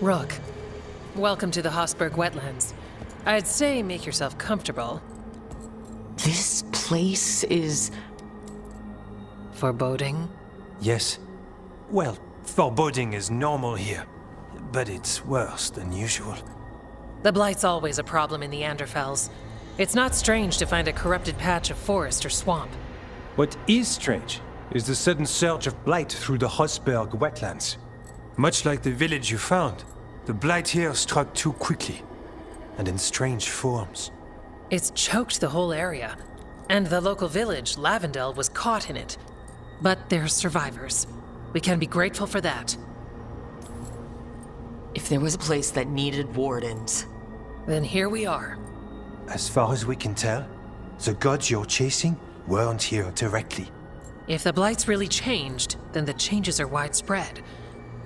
Rook, welcome to the Hossberg wetlands. I'd say make yourself comfortable. This place is... foreboding? Yes. Well, foreboding is normal here, but it's worse than usual. The Blight's always a problem in the Anderfells. It's not strange to find a corrupted patch of forest or swamp. What is strange is the sudden surge of blight through the Hossberg wetlands. Much like the village you found, the blight here struck too quickly, and in strange forms. It's choked the whole area, and the local village, Lavendel, was caught in it. But they're survivors. We can be grateful for that. If there was a place that needed wardens... Then here we are. As far as we can tell, the gods you're chasing weren't here directly. If the Blight's really changed, then the changes are widespread.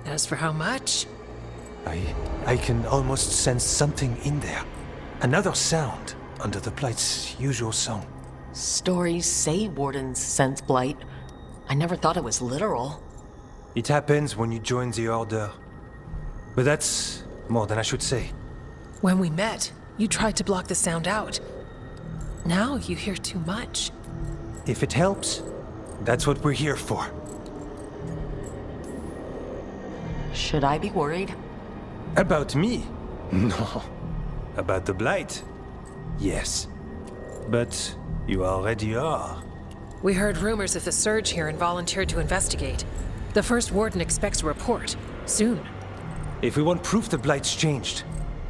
As for how much? I can almost sense something in there. Another sound under the Blight's usual song. Stories say wardens sense blight. I never thought it was literal. It happens when you join the Order. But that's more than I should say. When we met, you tried to block the sound out. Now you hear too much. If it helps, that's what we're here for. Should I be worried? About me? No. About the Blight? Yes. But you already are. We heard rumors of the surge here and volunteered to investigate. The first warden expects a report. Soon. If we want proof the Blight's changed,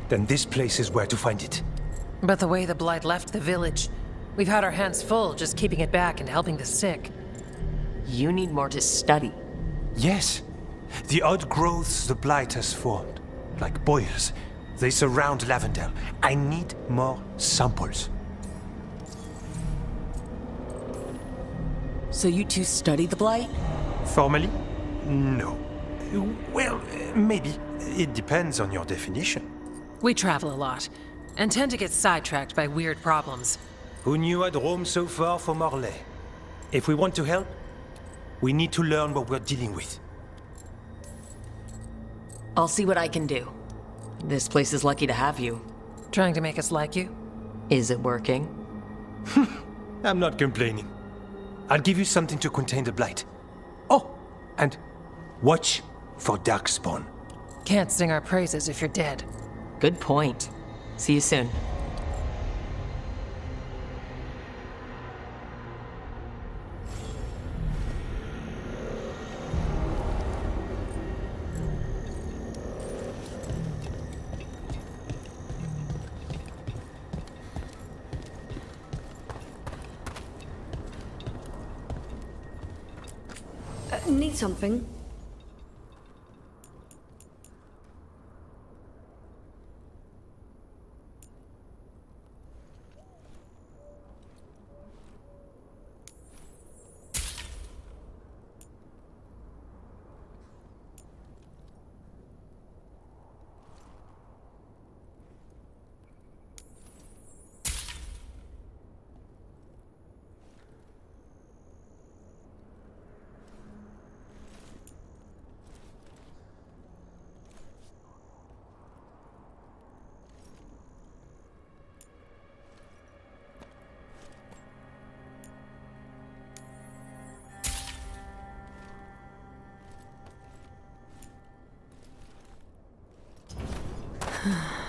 then this place is where to find it. But the way the Blight left the village, we've had our hands full just keeping it back and helping the sick. You need more to study. Yes. The odd growths the Blight has formed, like boils, they surround Lavendel. I need more samples. So you two study the blight? Formally? No. Well, maybe. It depends on your definition. We travel a lot, and tend to get sidetracked by weird problems. Who knew I'd roam so far for Morlaix? If we want to help, we need to learn what we're dealing with. I'll see what I can do. This place is lucky to have you. Trying to make us like you? Is it working? I'm not complaining. I'll give you something to contain the Blight. Oh, and watch for Darkspawn. Can't sing our praises if you're dead. Good point. See you soon. Need something?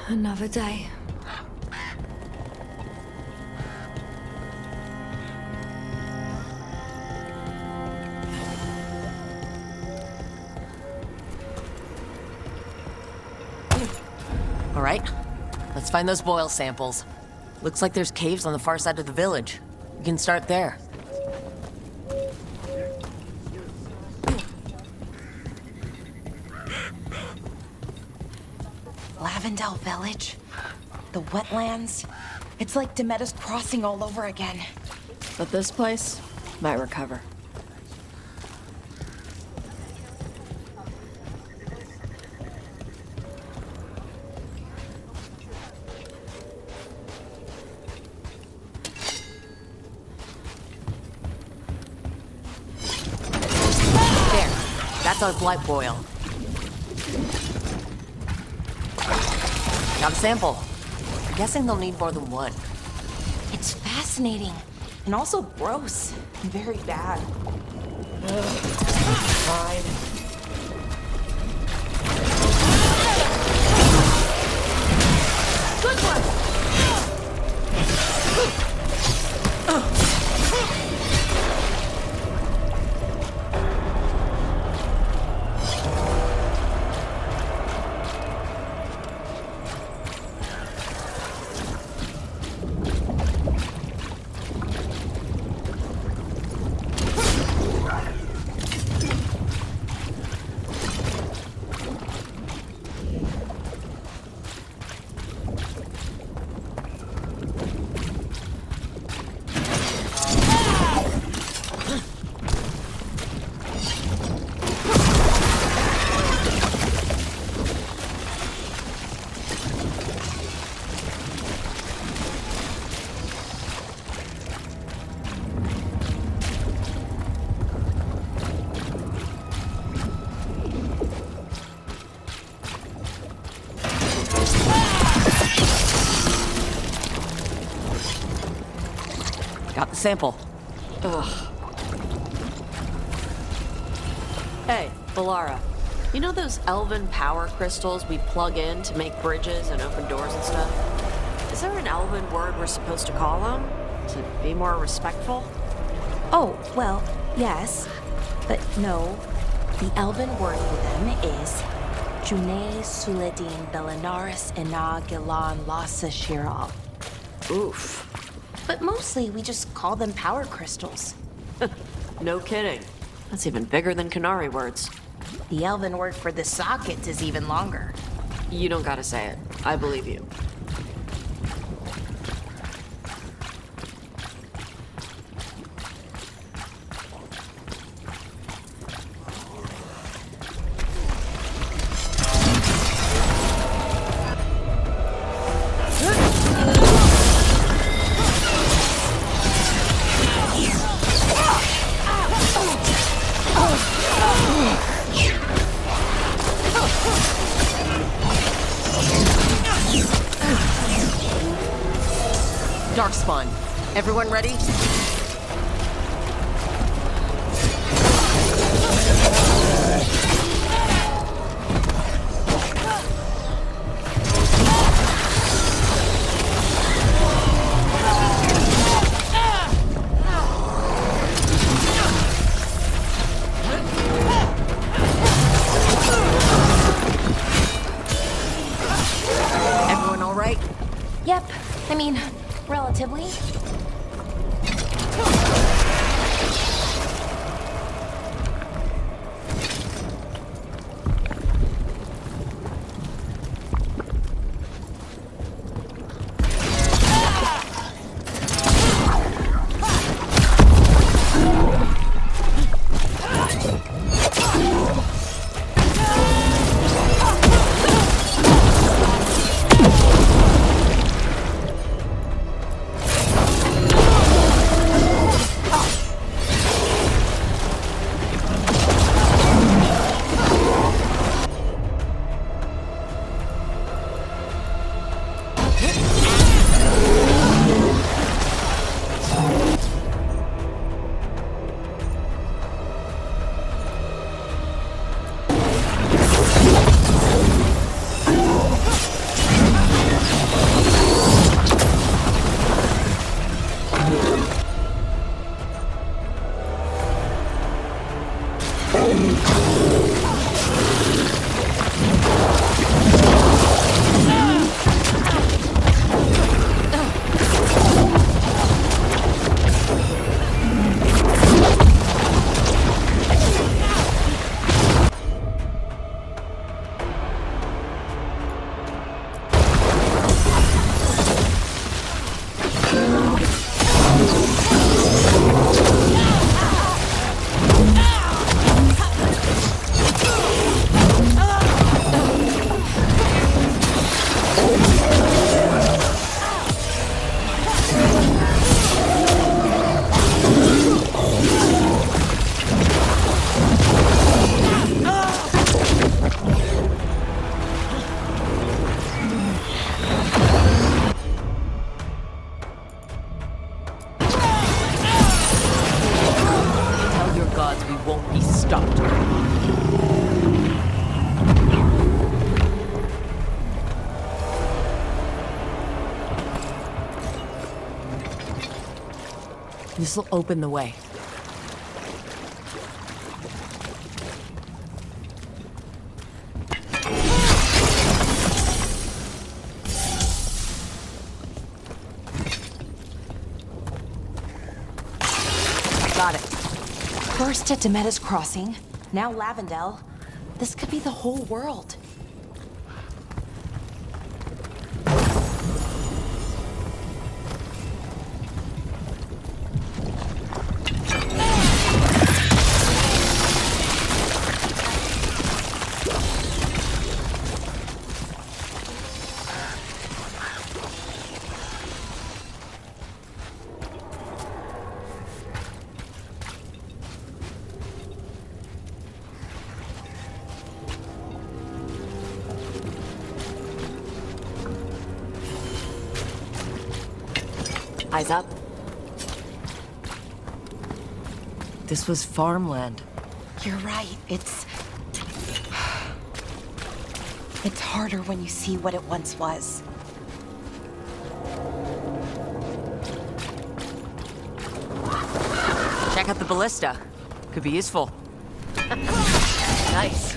Another day. All right, let's find those boil samples. Looks like there's caves on the far side of the village. We can start there. Lavendel Village. The wetlands. It's like Demeter's Crossing all over again. But this place might recover. There, that's our blight boil. Got a sample. I'm guessing they'll need more than one. It's fascinating. And also gross. And very bad. Fine. Good one! Got the sample. Hey, Valara. You know those elven power crystals we plug in to make bridges and open doors and stuff? Is there an elven word we're supposed to call them? To be more respectful? Oh, well, yes. But no. The elven word for them is June Suledin Belinaris Ina Gilan Lasa Shiral. Oof. But mostly we just call them power crystals. No kidding. That's even bigger than QUNARI words. The elven word for the socket is even longer. You don't gotta say it. I believe you. Darkspawn. Everyone ready? Everyone all right? Yep. I mean, relatively. odds we won't be stopped. This'll open the way. Got it. First at Demetta's Crossing, now Lavendel. This could be the whole world. Eyes up. This was farmland. You're right, it's harder when you see what it once was. Check out the ballista. Could be useful. Nice.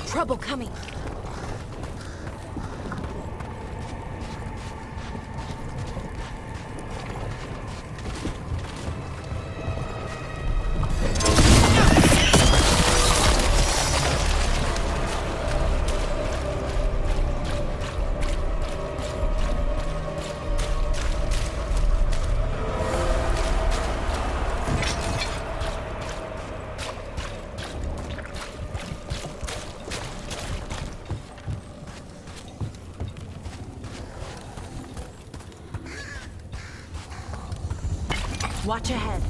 Trouble coming. Watch ahead.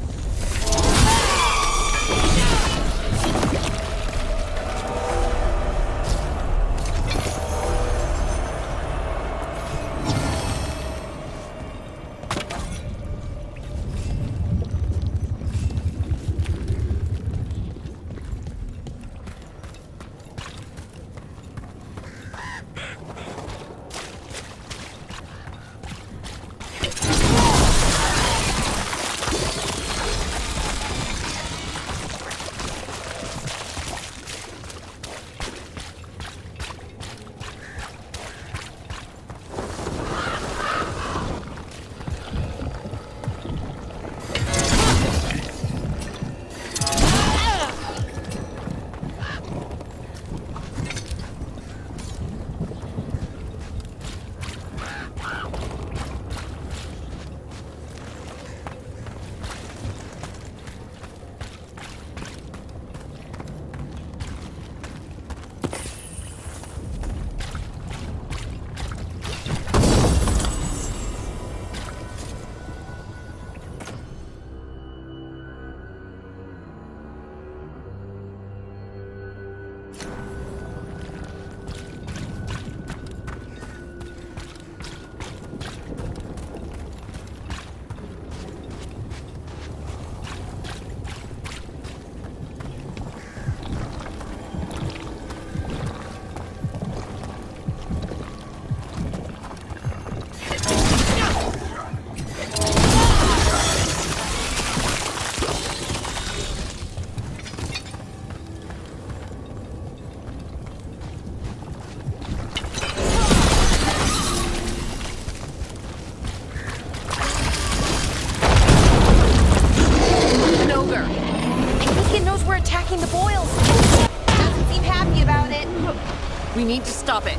We need to stop it.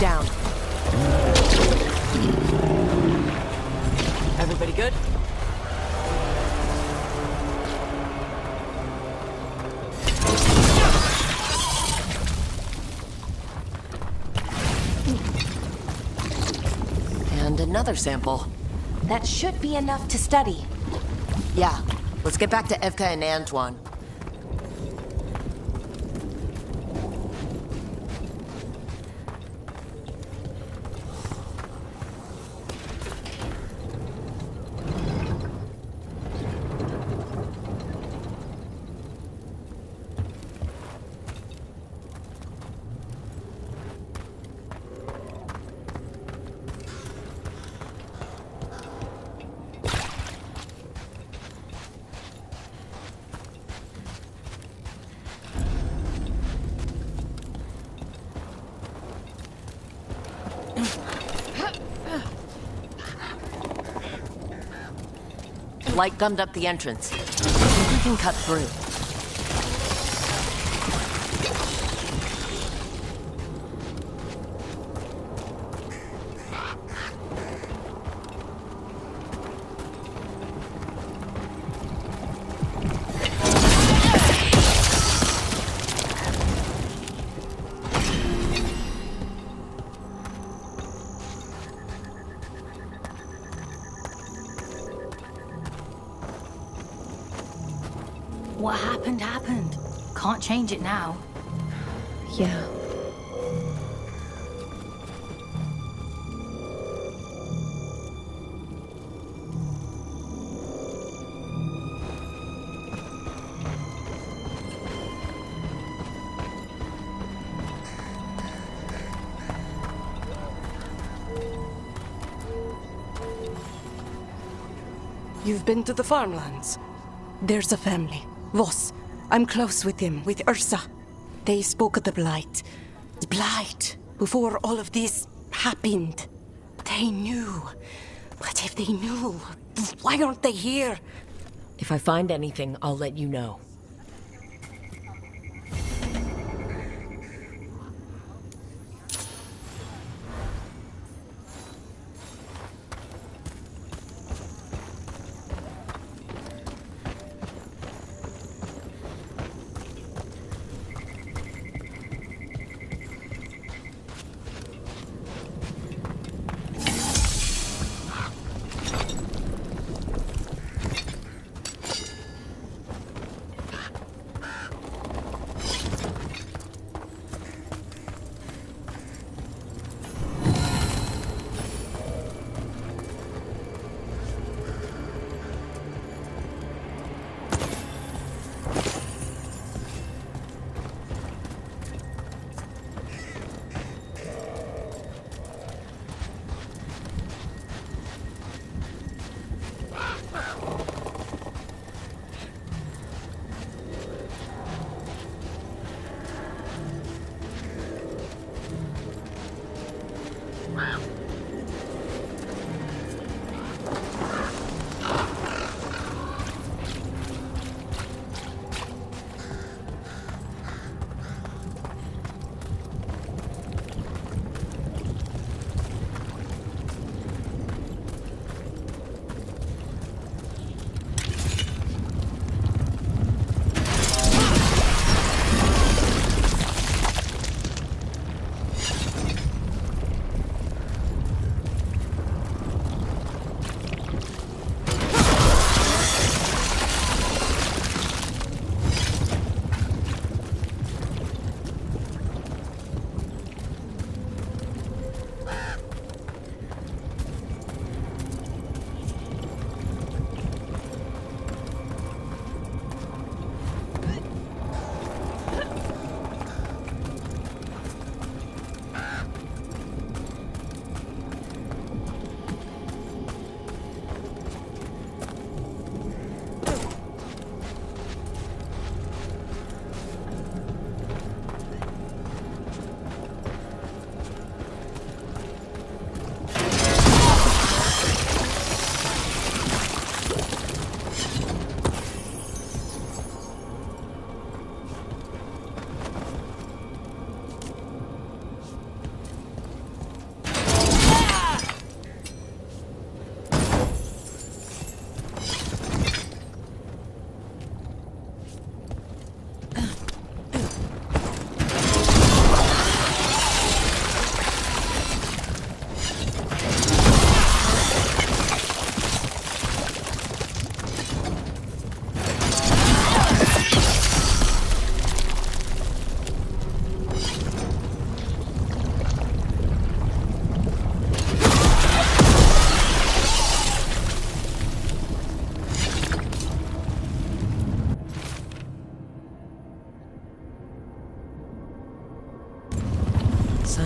Down. Everybody good? And another sample. That should be enough to study. Yeah, let's get back to Evka and Antoine. Light gummed up the entrance. I think we can cut through. What happened, happened. Can't change it now. Yeah. You've been to the farmlands? There's a family. Voss. I'm close with him, with Ursa. They spoke of the Blight. The Blight. Before all of this happened. They knew. But if they knew, why aren't they here? If I find anything, I'll let you know.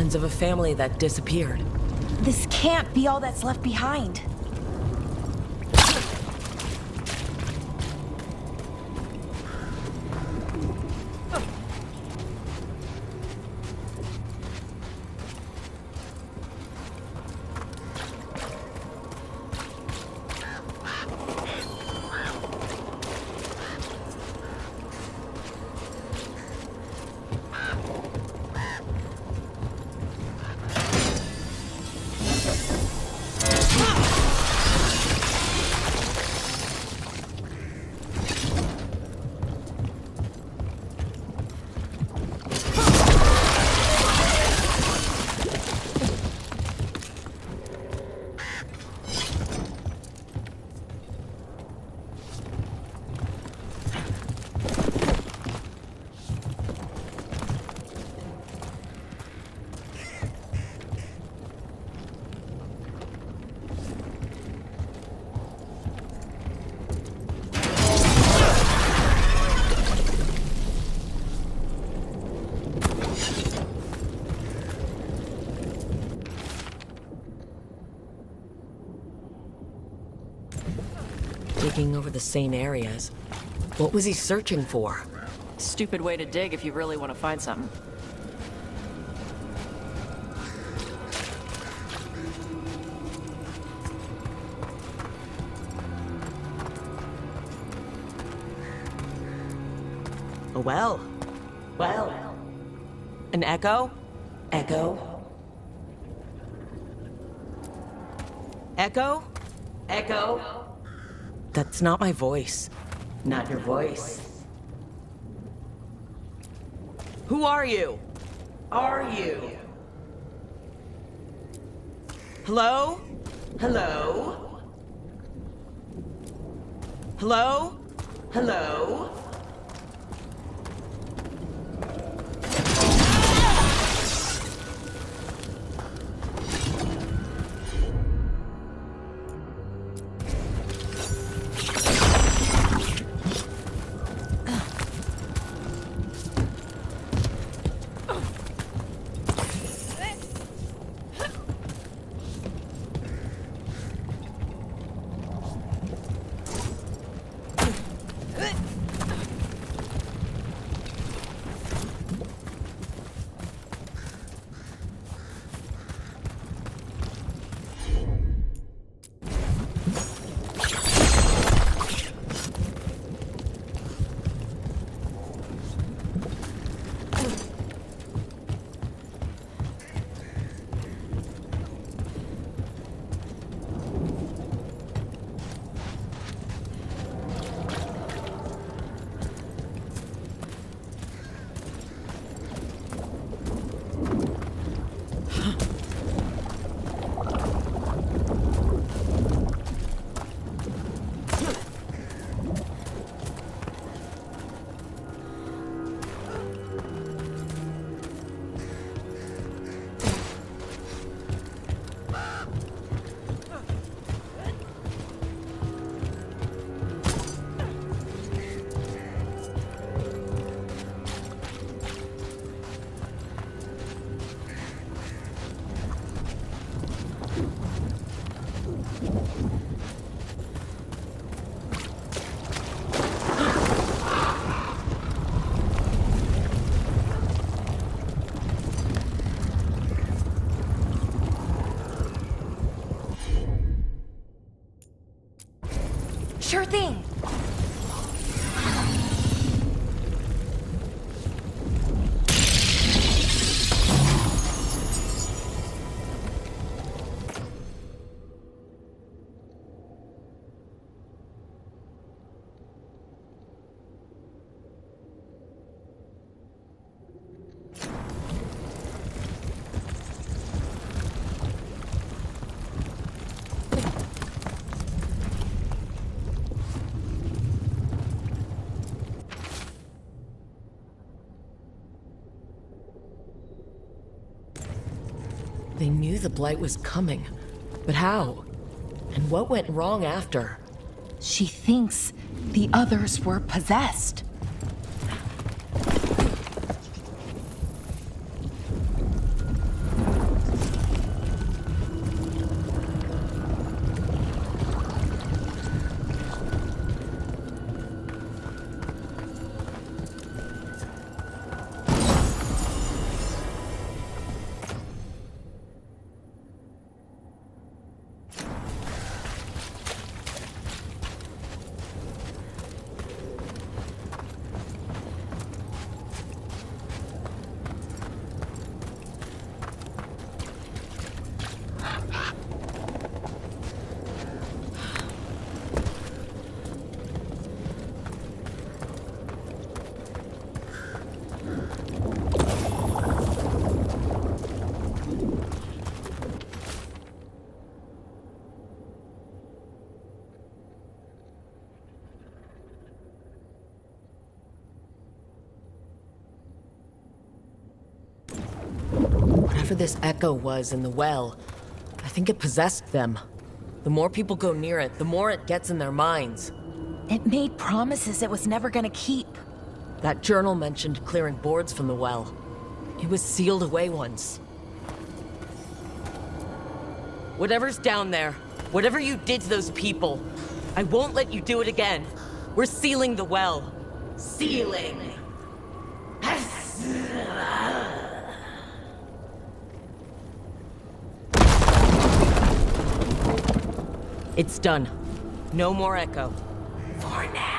signs of a family that disappeared. This can't be all that's left behind. Digging over the same areas. What was he searching for? Stupid way to dig if you really want to find something. A well. Well. An echo? Echo? Echo? Echo? That's not my voice. Not your voice. Who are you? Are you? Hello? Hello? Hello? Hello? Sure thing. They knew the Blight was coming, but how? And what went wrong after? She thinks the others were possessed. whatever this echo was in the well, I think it possessed them. The more people go near it, the more it gets in their minds. It made promises it was never gonna keep. That journal mentioned clearing boards from the well. It was sealed away once. Whatever's down there, whatever you did to those people, I won't let you do it again. We're sealing the well. Sealing. It's done. No more echo. For now.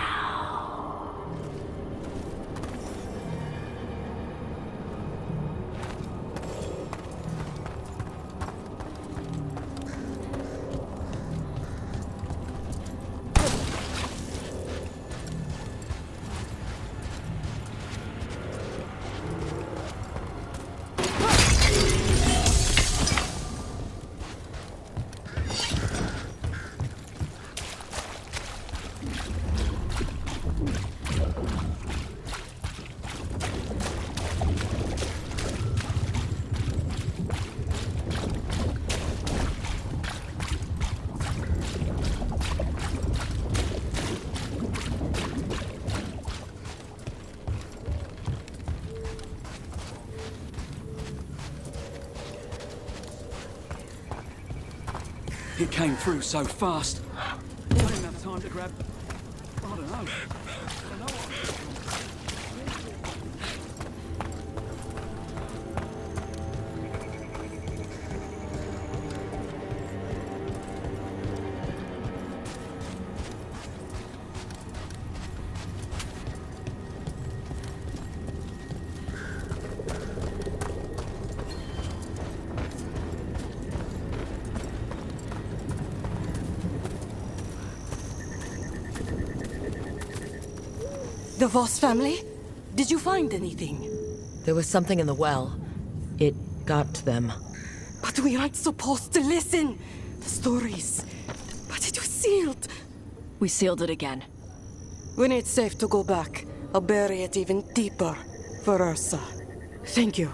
It came through so fast. I didn't have time to grab... I don't know. The Voss family? Did you find anything? There was something in the well. It got to them. But we aren't supposed to listen. The stories. But it was sealed. We sealed it again. When it's safe to go back, I'll bury it even deeper for Ursa. Thank you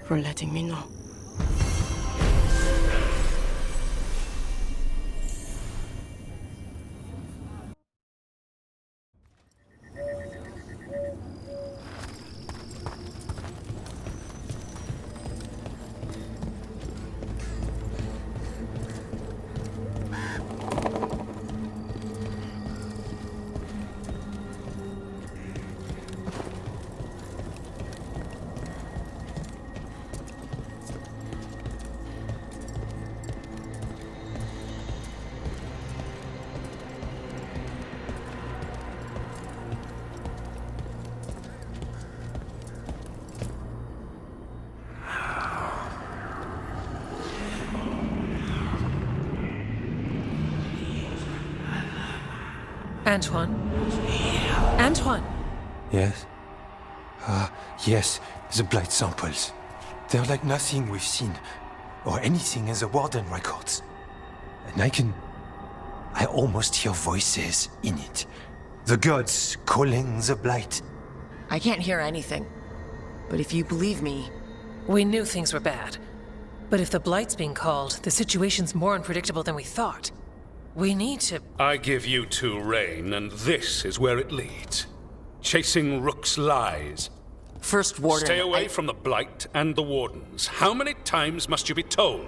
for letting me know. Antoine? Antoine! Yes? Yes, the blight samples. They're like nothing we've seen, or anything in the Warden records. And I almost hear voices in it. The gods calling the blight. I can't hear anything. But if you believe me... We knew things were bad. But if the Blight's being called, the situation's more unpredictable than we thought. We need to... I give you two reign, and this is where it leads. Chasing Rook's lies. First Warden... Stay away from the Blight and the Wardens. How many times must you be told?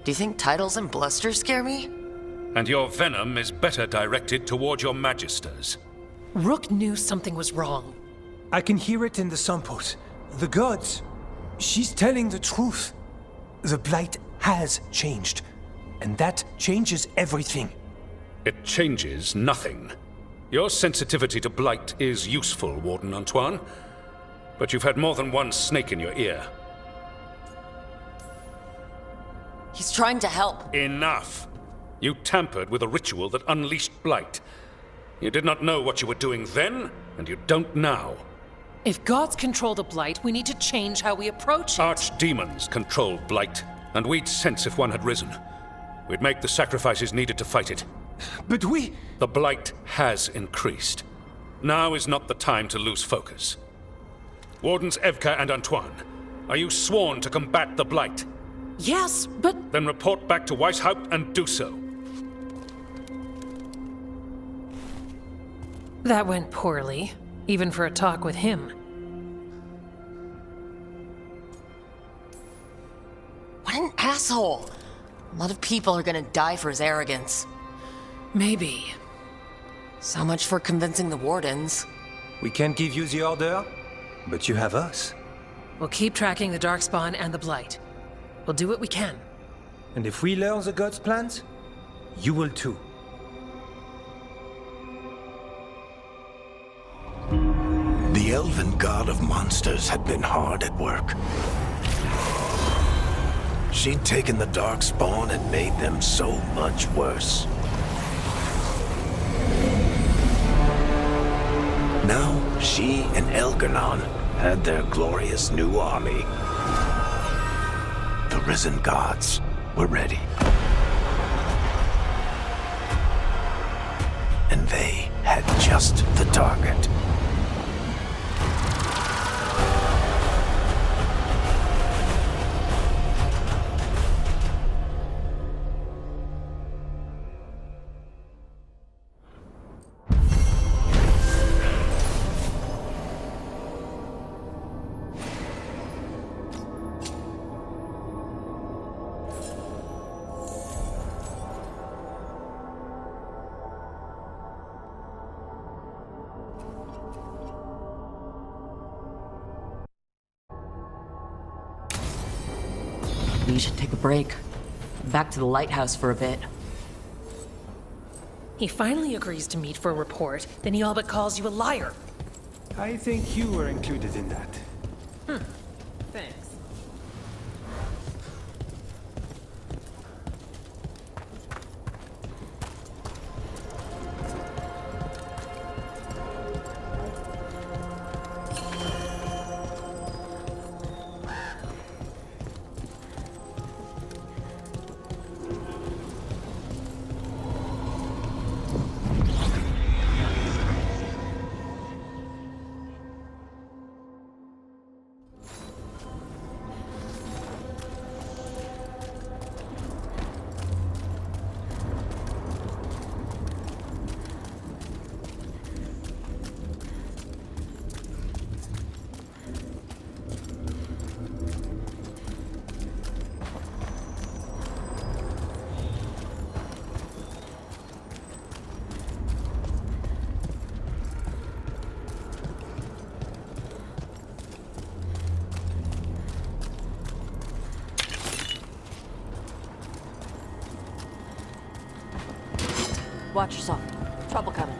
Do you think titles and bluster scare me? And your venom is better directed toward your magisters. Rook knew something was wrong. I can hear it in the samples. The gods. She's telling the truth. The blight has changed. And that changes everything. It changes nothing. Your sensitivity to blight is useful, Warden Antoine. But you've had more than one snake in your ear. He's trying to help. Enough! You tampered with a ritual that unleashed blight. You did not know what you were doing then, and you don't now. If gods control the Blight, we need to change how we approach it. Archdemons control Blight, and we'd sense if one had risen. We'd make the sacrifices needed to fight it. But we... The Blight has increased. Now is not the time to lose focus. Wardens Evka and Antoine, are you sworn to combat the Blight? Yes, but... Then report back to WEISSHAUPT and do so. That went poorly, even for a talk with him. What an asshole! A lot of people are gonna die for his arrogance. Maybe. So much for convincing the wardens. We can't give you the order, but you have us. We'll keep tracking the Darkspawn and the Blight. We'll do what we can. And if we learn the gods' plans, you will too. The elven god of monsters had been hard at work. She'd taken the Darkspawn and made them so much worse. Now, she and Elgar'nan had their glorious new army. The risen gods were ready. And they had just the target. We should take a break. Back to the lighthouse for a bit. He finally agrees to meet for a report, then he all but calls you a liar. I think you were included in that. Thanks. Watch yourself. Trouble coming.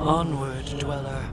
Onward, dweller.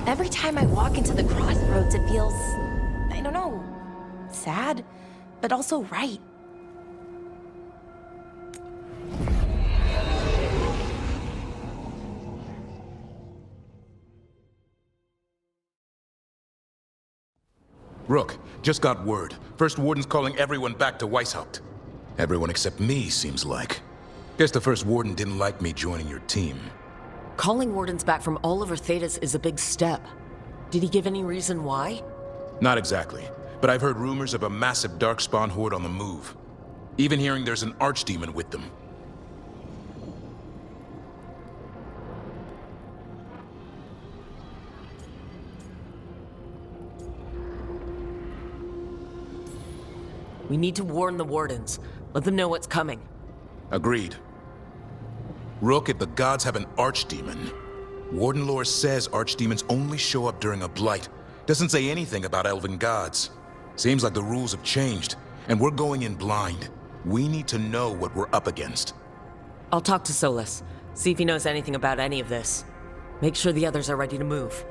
Every time I walk into the crossroads, it feels, I don't know, sad, but also right. Rook, just got word. First Warden's calling everyone back to WEISSHAUPT. Everyone except me, seems like. Guess the First Warden didn't like me joining your team. Calling Wardens back from all over Thedas is a big step. Did he give any reason why? Not exactly, but I've heard rumors of a massive Darkspawn horde on the move. Even hearing there's an Archdemon with them. We need to warn the Wardens. Let them know what's coming. Agreed. Rook, if the gods have an Archdemon, Warden lore says Archdemons only show up during a blight. Doesn't say anything about elven gods. Seems like the rules have changed, and we're going in blind. We need to know what we're up against. I'll talk to Solus, see if he knows anything about any of this. Make sure the others are ready to move.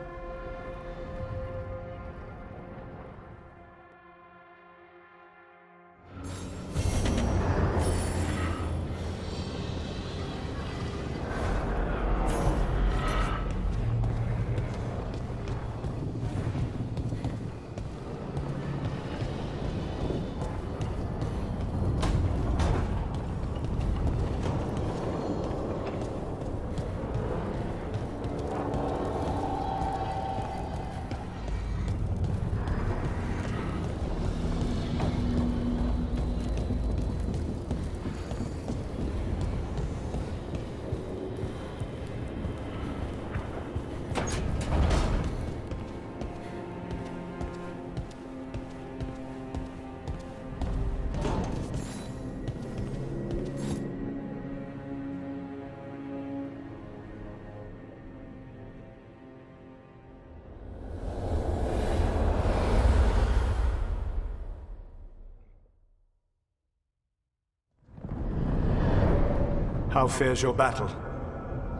How fares your battle?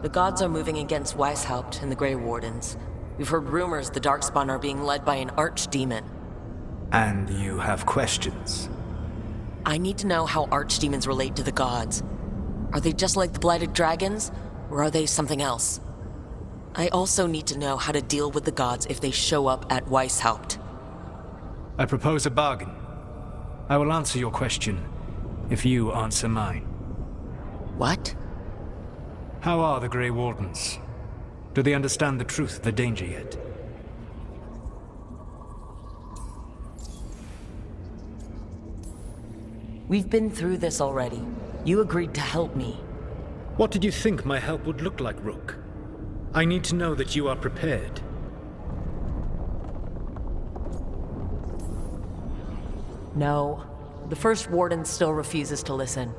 The gods are moving against WEISSHAUPT and the Grey Wardens. We've heard rumors the Darkspawn are being led by an Archdemon. And you have questions? I need to know how Archdemons relate to the gods. Are they just like the Blighted Dragons, or are they something else? I also need to know how to deal with the gods if they show up at WEISSHAUPT. I propose a bargain. I will answer your question if you answer mine. What? How are the Grey Wardens? Do they understand the truth of the danger yet? We've been through this already. You agreed to help me. What did you think my help would look like, Rook? I need to know that you are prepared. No. The First Warden still refuses to listen.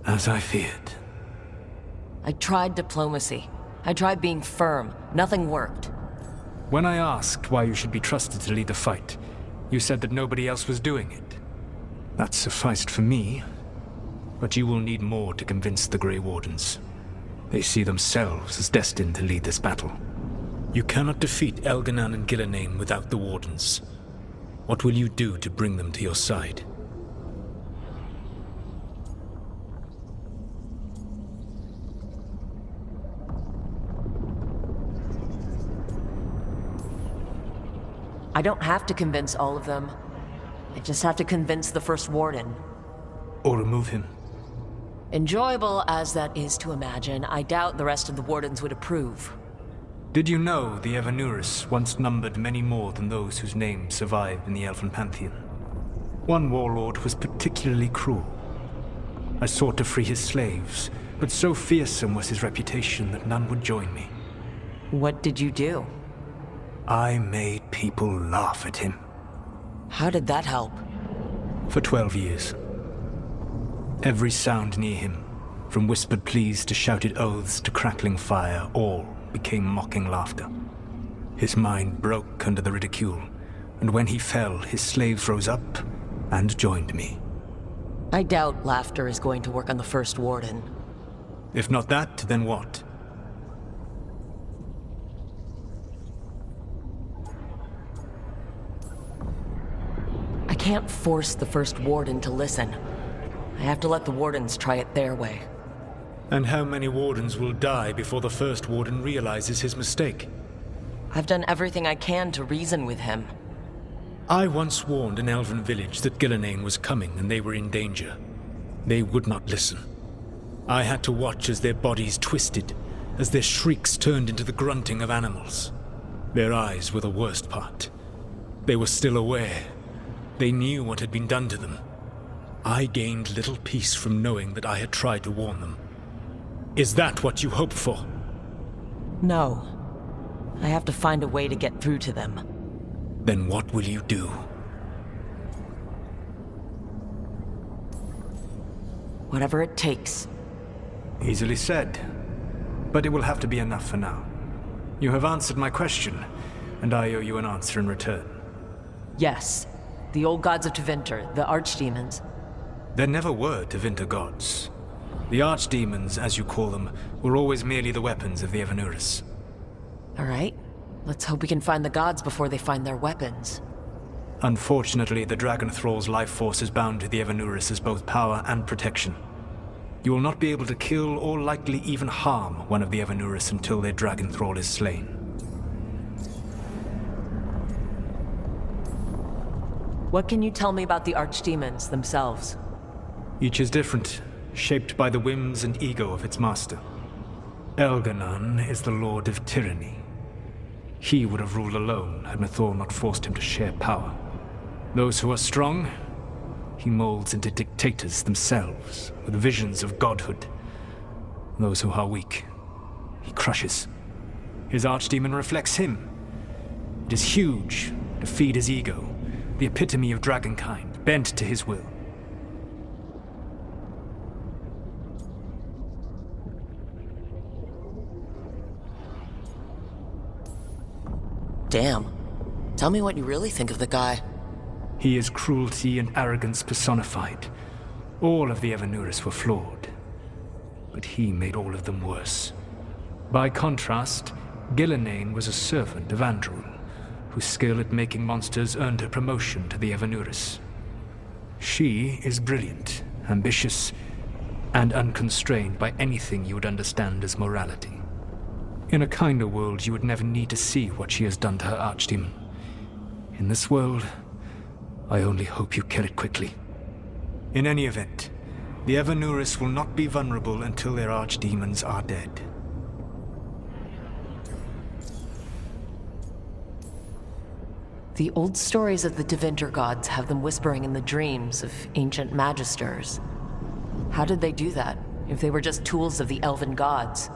As I feared. I tried diplomacy. I tried being firm. Nothing worked. When I asked why you should be trusted to lead the fight, you said that nobody else was doing it. That sufficed for me, but you will need more to convince the Grey Wardens. They see themselves as destined to lead this battle. You cannot defeat Elganan and Gillenane without the Wardens. What will you do to bring them to your side? I don't have to convince all of them. I just have to convince the First Warden. Or remove him. Enjoyable as that is to imagine, I doubt the rest of the Wardens would approve. Did you know the Evanuris once numbered many more than those whose names survive in the Elven Pantheon? One warlord was particularly cruel. I sought to free his slaves, but so fearsome was his reputation that none would join me. What did you do? I made people laugh at him. How did that help? For 12 years. Every sound near him, from whispered pleas to shouted oaths to crackling fire, all became mocking laughter. His mind broke under the ridicule, and when he fell, his slaves rose up and joined me. I doubt laughter is going to work on the First Warden. If not that, then what? can't force the First Warden to listen. I have to let the Wardens try it their way. And how many Wardens will die before the First Warden realizes his mistake? I've done everything I can to reason with him. I once warned an elven village that Gillenane was coming and they were in danger. They would not listen. I had to watch as their bodies twisted, as their shrieks turned into the grunting of animals. Their eyes were the worst part. They were still aware. They knew what had been done to them. I gained little peace from knowing that I had tried to warn them. Is that what you hoped for? No. I have to find a way to get through to them. Then what will you do? Whatever it takes. Easily said. But it will have to be enough for now. You have answered my question, and I owe you an answer in return. Yes. The old gods of Tevinter, the archdemons. There never were Tevinter gods. The archdemons, as you call them, were always merely the weapons of the Evanurus. All right. Let's hope we can find the gods before they find their weapons. Unfortunately, the Dragon Thrall's life force is bound to the Evanurus as both power and protection. You will not be able to kill or likely even harm one of the Evanurus until their Dragon Thrall is slain. What can you tell me about the archdemons themselves? Each is different, shaped by the whims and ego of its master. Elganon is the Lord of Tyranny. He would have ruled alone had Mythor not forced him to share power. Those who are strong, he molds into dictators themselves, with visions of godhood. Those who are weak, he crushes. His archdemon reflects him. It is huge, to feed his ego, the epitome of dragonkind, bent to his will. Damn. Tell me what you really think of the guy. He is cruelty and arrogance personified. All of the Evanurus were flawed, but he made all of them worse. By contrast, Gillenane was a servant of Andrul, whose skill at making monsters earned her promotion to the Evanurus. She is brilliant, ambitious, and unconstrained by anything you would understand as morality. In a kinder world, you would never need to see what she has done to her archdemon. In this world, I only hope you kill it quickly. In any event, the Evanurus will not be vulnerable until their archdemons are dead. The old stories of the Tevinter gods have them whispering in the dreams of ancient magisters. How did they do that, if they were just tools of the elven gods?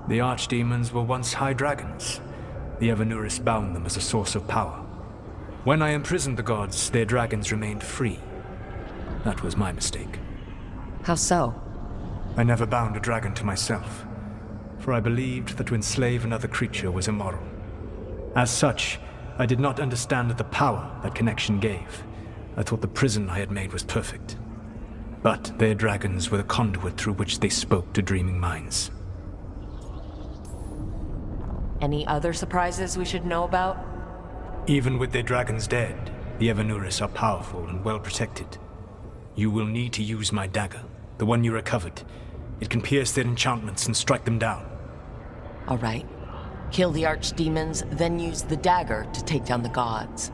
The archdemons were once high dragons. The Evanurus bound them as a source of power. When I imprisoned the gods, their dragons remained free. That was my mistake. How so? I never bound a dragon to myself, for I believed that to enslave another creature was immoral. As such, I did not understand the power that connection gave. I thought the prison I had made was perfect. But their dragons were the conduit through which they spoke to dreaming minds. Any other surprises we should know about? Even with their dragons dead, the Evanurus are powerful and well protected. You will need to use my dagger, the one you recovered. It can pierce their enchantments and strike them down. All right. Kill the archdemons, then use the dagger to take down the gods.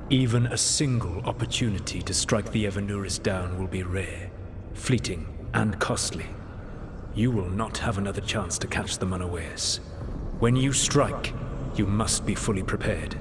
Even a single opportunity to strike the Evanurus down will be rare, fleeting, and costly. You will not have another chance to catch them unawares. When you strike, you must be fully prepared.